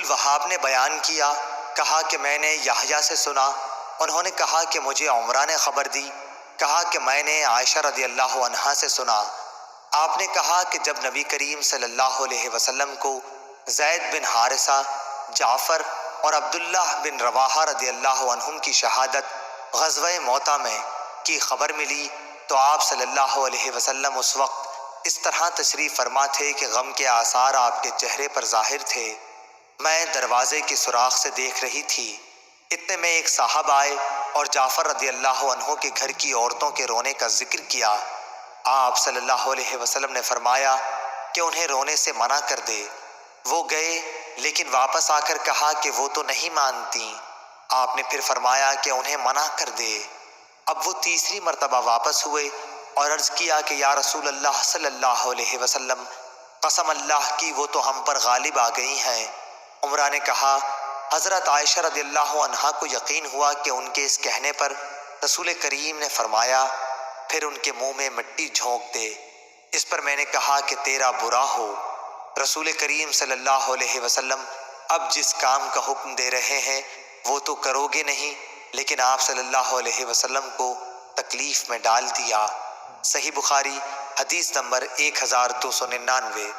عبدالوہاب نے بیان کیا، کہا کہ میں نے یحییٰ سے سنا، انہوں نے کہا کہ مجھے عمرہ نے خبر دی، کہا کہ میں نے عائشہ رضی اللہ عنہا سے سنا، آپ نے کہا کہ جب نبی کریم صلی اللہ علیہ وسلم کو زید بن حارثہ، جعفر اور عبداللہ بن رواحہ رضی اللہ عنہم کی شہادت غزوہ موطا میں کی خبر ملی تو آپ صلی اللہ علیہ وسلم اس وقت اس طرح تشریف فرما تھے کہ غم کے آثار آپ کے چہرے پر ظاہر تھے۔ میں دروازے کے سوراخ سے دیکھ رہی تھی، اتنے میں ایک صاحب آئے اور جعفر رضی اللہ عنہ کے گھر کی عورتوں کے رونے کا ذکر کیا۔ آپ صلی اللہ علیہ وسلم نے فرمایا کہ انہیں رونے سے منع کر دے۔ وہ گئے لیکن واپس آ کر کہا کہ وہ تو نہیں مانتی۔ آپ نے پھر فرمایا کہ انہیں منع کر دے۔ اب وہ تیسری مرتبہ واپس ہوئے اور عرض کیا کہ یا رسول اللہ صلی اللہ علیہ وسلم، قسم اللہ کی وہ تو ہم پر غالب آ گئی ہیں۔ عمرہ نے کہا، حضرت عائشہ رضی اللہ عنہا کو یقین ہوا کہ ان کے اس کہنے پر رسول کریم نے فرمایا پھر ان کے منہ میں مٹی جھونک دے۔ اس پر میں نے کہا کہ تیرا برا ہو۔ رسول کریم صلی اللہ علیہ وسلم اب جس کام کا حکم دے رہے ہیں وہ تو کرو گے نہیں، لیکن آپ صلی اللہ علیہ وسلم کو تکلیف میں ڈال دیا۔ صحیح بخاری حدیث نمبر 1299۔